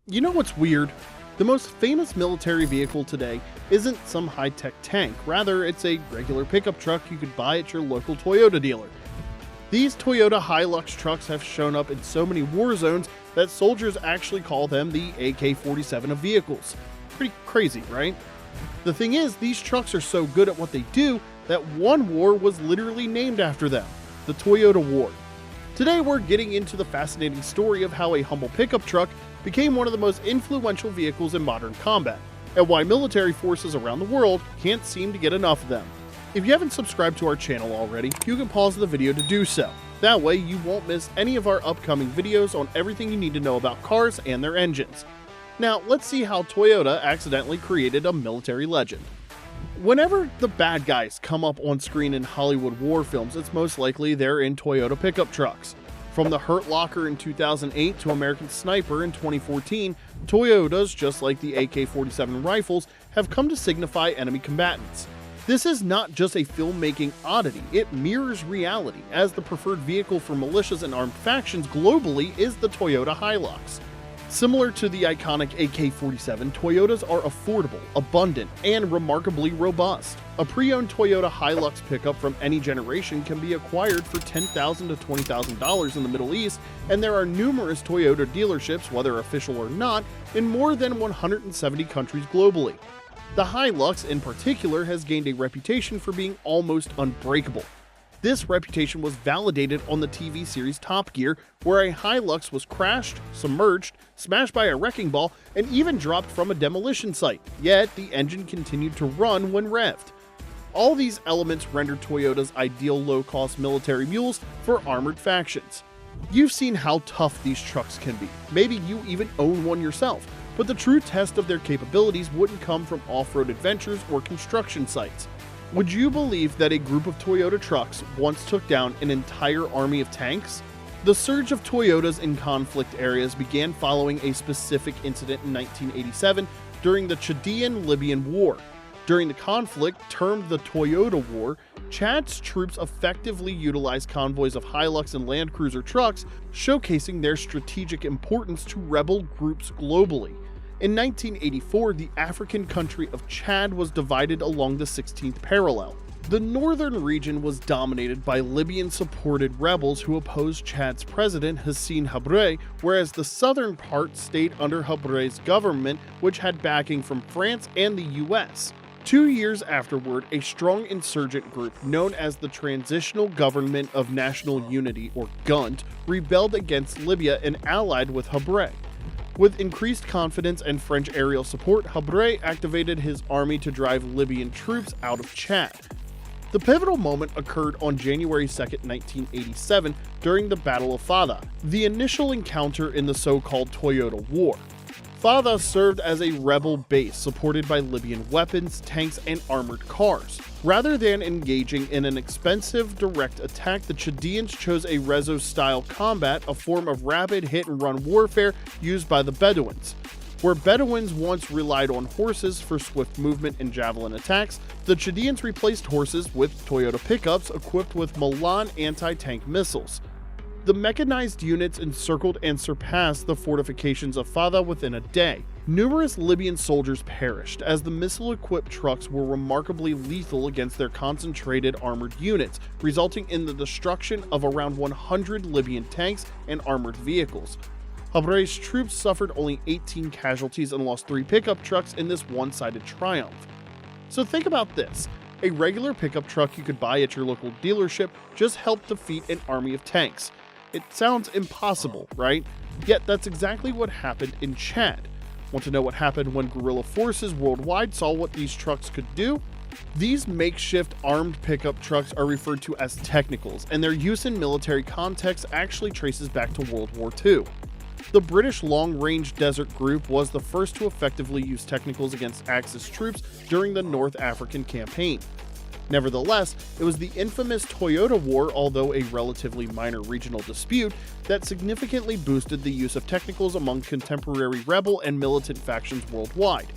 You know what's weird? The most famous military vehicle today isn't some high-tech tank, rather it's a regular pickup truck you could buy at your local Toyota dealer. These Toyota Hilux trucks have shown up in so many war zones that soldiers actually call them the AK-47 of vehicles. Pretty crazy, right? The thing is, these trucks are so good at what they do that one war was literally named after them, the Toyota War. Today we're getting into the fascinating story of how a humble pickup truck became one of the most influential vehicles in modern combat, and why military forces around the world can't seem to get enough of them. If you haven't subscribed to our channel already, you can pause the video to do so. That way you won't miss any of our upcoming videos on everything you need to know about cars and their engines. Now let's see how Toyota accidentally created a military legend. Whenever the bad guys come up on screen in Hollywood war films, it's most likely they're in Toyota pickup trucks. From the Hurt Locker in 2008 to American Sniper in 2014, Toyotas, just like the AK-47 rifles, have come to signify enemy combatants. This is not just a filmmaking oddity, it mirrors reality, as the preferred vehicle for militias and armed factions globally is the Toyota Hilux. Similar to the iconic AK-47, Toyotas are affordable, abundant, and remarkably robust. A pre-owned Toyota Hilux pickup from any generation can be acquired for $10,000 to $20,000 in the Middle East, and there are numerous Toyota dealerships, whether official or not, in more than 170 countries globally. The Hilux, in particular, has gained a reputation for being almost unbreakable. This reputation was validated on the TV series Top Gear, where a Hilux was crashed, submerged, smashed by a wrecking ball, and even dropped from a demolition site, yet the engine continued to run when revved. All these elements rendered Toyota's ideal low-cost military mules for armored factions. You've seen how tough these trucks can be, maybe you even own one yourself, but the true test of their capabilities wouldn't come from off-road adventures or construction sites. Would you believe that a group of Toyota trucks once took down an entire army of tanks? The surge of Toyotas in conflict areas began following a specific incident in 1987 during the Chadian-Libyan War. During the conflict, termed the Toyota War, Chad's troops effectively utilized convoys of Hilux and Land Cruiser trucks, showcasing their strategic importance to rebel groups globally. In 1984, the African country of Chad was divided along the 16th parallel. The northern region was dominated by Libyan-supported rebels who opposed Chad's president Hissène Habré, whereas the southern part stayed under Habré's government, which had backing from France and the US. 2 years afterward, a strong insurgent group known as the Transitional Government of National Unity, or GUNT, rebelled against Libya and allied with Habré. With increased confidence and French aerial support, Habré activated his army to drive Libyan troops out of Chad. The pivotal moment occurred on January 2, 1987, during the Battle of Fada, the initial encounter in the so-called Toyota War. Fada served as a rebel base supported by Libyan weapons, tanks, and armored cars. Rather than engaging in an expensive direct attack, the Chadians chose a Rezo-style combat, a form of rapid hit-and-run warfare used by the Bedouins. Where Bedouins once relied on horses for swift movement and javelin attacks, the Chadians replaced horses with Toyota pickups equipped with Milan anti-tank missiles. The mechanized units encircled and surpassed the fortifications of Fada within a day. Numerous Libyan soldiers perished, as the missile-equipped trucks were remarkably lethal against their concentrated armored units, resulting in the destruction of around 100 Libyan tanks and armored vehicles. Habré's troops suffered only 18 casualties and lost 3 pickup trucks in this one-sided triumph. So think about this. A regular pickup truck you could buy at your local dealership just helped defeat an army of tanks. It sounds impossible, right? Yet that's exactly what happened in Chad. Want to know what happened when guerrilla forces worldwide saw what these trucks could do? These makeshift armed pickup trucks are referred to as technicals, and their use in military context actually traces back to World War II. The British Long-Range Desert Group was the first to effectively use technicals against Axis troops during the North African Campaign. Nevertheless, it was the infamous Toyota War, although a relatively minor regional dispute, that significantly boosted the use of technicals among contemporary rebel and militant factions worldwide.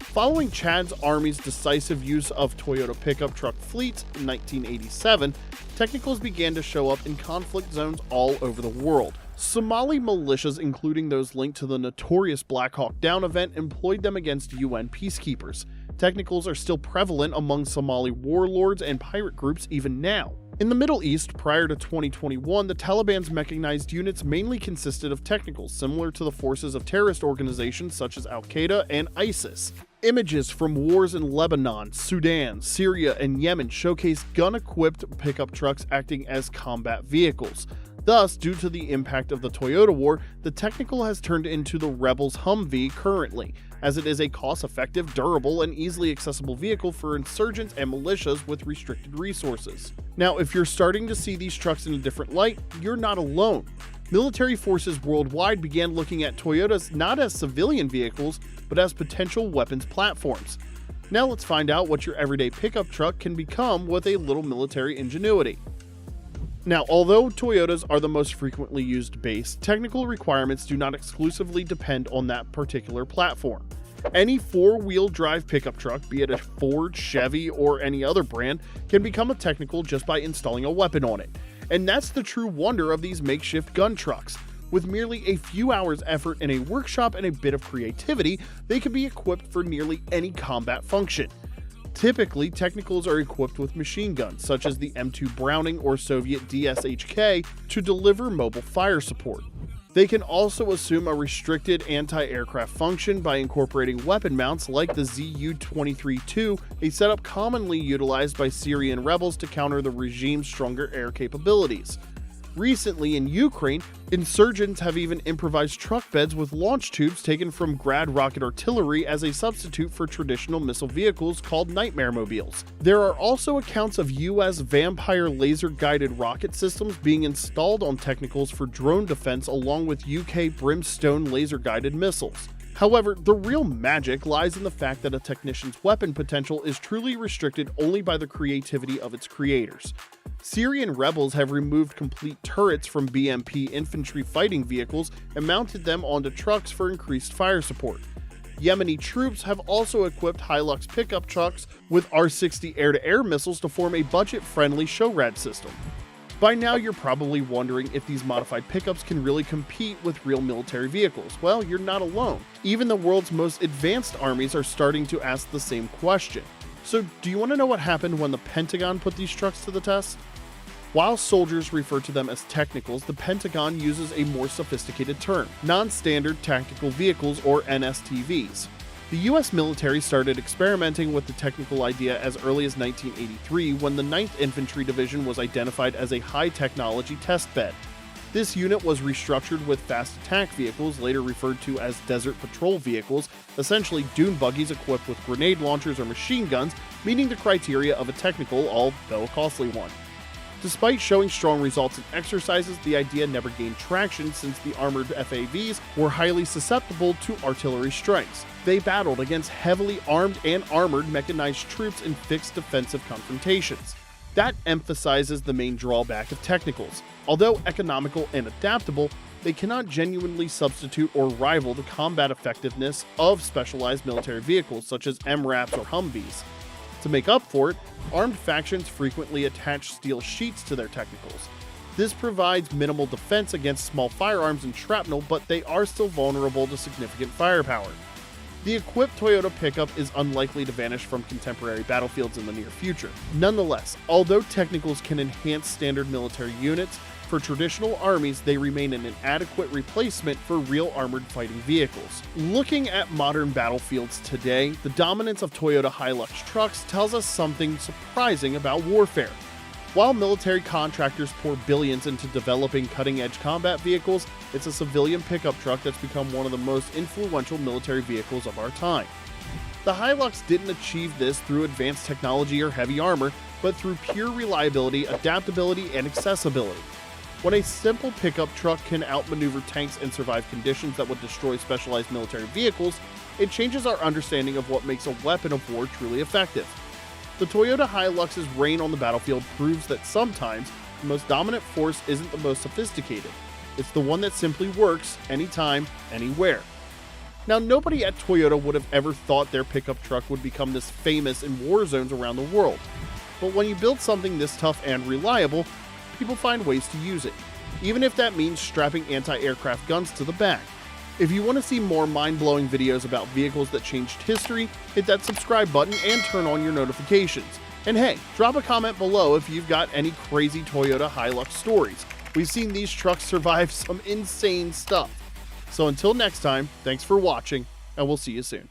Following Chad's army's decisive use of Toyota pickup truck fleets in 1987, technicals began to show up in conflict zones all over the world, Somali militias, including those linked to the notorious Black Hawk Down event, employed them against UN peacekeepers. Technicals are still prevalent among Somali warlords and pirate groups even now. In the Middle East, prior to 2021, the Taliban's mechanized units mainly consisted of technicals, similar to the forces of terrorist organizations such as Al-Qaeda and ISIS. Images from wars in Lebanon, Sudan, Syria, and Yemen showcase gun-equipped pickup trucks acting as combat vehicles. Thus, due to the impact of the Toyota War, the Technical has turned into the Rebels Humvee currently, as it is a cost-effective, durable, and easily accessible vehicle for insurgents and militias with restricted resources. Now, if you're starting to see these trucks in a different light, you're not alone. Military forces worldwide began looking at Toyotas not as civilian vehicles, but as potential weapons platforms. Now let's find out what your everyday pickup truck can become with a little military ingenuity. Now, although Toyotas are the most frequently used base, technical requirements do not exclusively depend on that particular platform. Any four-wheel drive pickup truck, be it a Ford, Chevy, or any other brand, can become a technical just by installing a weapon on it. And that's the true wonder of these makeshift gun trucks. With merely a few hours' effort in a workshop and a bit of creativity, they can be equipped for nearly any combat function. Typically, technicals are equipped with machine guns, such as the M2 Browning or Soviet DSHK, to deliver mobile fire support. They can also assume a restricted anti-aircraft function by incorporating weapon mounts like the ZU-23-2, a setup commonly utilized by Syrian rebels to counter the regime's stronger air capabilities. Recently in Ukraine, insurgents have even improvised truck beds with launch tubes taken from Grad rocket artillery as a substitute for traditional missile vehicles called Nightmare mobiles. There are also accounts of US Vampire laser-guided rocket systems being installed on technicals for drone defense along with UK Brimstone laser-guided missiles. However, the real magic lies in the fact that a technician's weapon potential is truly restricted only by the creativity of its creators. Syrian rebels have removed complete turrets from BMP infantry fighting vehicles and mounted them onto trucks for increased fire support. Yemeni troops have also equipped Hilux pickup trucks with R-60 air-to-air missiles to form a budget-friendly SHORAD system. By now, you're probably wondering if these modified pickups can really compete with real military vehicles. Well, you're not alone. Even the world's most advanced armies are starting to ask the same question. So, do you want to know what happened when the Pentagon put these trucks to the test? While soldiers refer to them as technicals, the Pentagon uses a more sophisticated term, non-standard tactical vehicles or NSTVs. The US military started experimenting with the technical idea as early as 1983 when the 9th Infantry Division was identified as a high-technology test bed. This unit was restructured with fast attack vehicles, later referred to as desert patrol vehicles, essentially dune buggies equipped with grenade launchers or machine guns, meeting the criteria of a technical, although a costly one. Despite showing strong results in exercises, the idea never gained traction since the armored FAVs were highly susceptible to artillery strikes. They battled against heavily armed and armored mechanized troops in fixed defensive confrontations. That emphasizes the main drawback of technicals. Although economical and adaptable, they cannot genuinely substitute or rival the combat effectiveness of specialized military vehicles such as MRAPs or Humvees. To make up for it, armed factions frequently attach steel sheets to their technicals. This provides minimal defense against small firearms and shrapnel, but they are still vulnerable to significant firepower. The equipped Toyota pickup is unlikely to vanish from contemporary battlefields in the near future. Nonetheless, although technicals can enhance standard military units, for traditional armies they remain an inadequate replacement for real armored fighting vehicles. Looking at modern battlefields today, the dominance of Toyota Hilux trucks tells us something surprising about warfare. While military contractors pour billions into developing cutting-edge combat vehicles, it's a civilian pickup truck that's become one of the most influential military vehicles of our time. The Hilux didn't achieve this through advanced technology or heavy armor, but through pure reliability, adaptability, and accessibility. When a simple pickup truck can outmaneuver tanks and survive conditions that would destroy specialized military vehicles, it changes our understanding of what makes a weapon of war truly effective. The Toyota Hilux's reign on the battlefield proves that sometimes the most dominant force isn't the most sophisticated. It's the one that simply works anytime, anywhere. Now, nobody at Toyota would have ever thought their pickup truck would become this famous in war zones around the world. But when you build something this tough and reliable, people find ways to use it. even if that means strapping anti-aircraft guns to the back. If you want to see more mind-blowing videos about vehicles that changed history, hit that subscribe button and turn on your notifications. And hey, drop a comment below if you've got any crazy Toyota Hilux stories. We've seen these trucks survive some insane stuff. So until next time, thanks for watching, and we'll see you soon.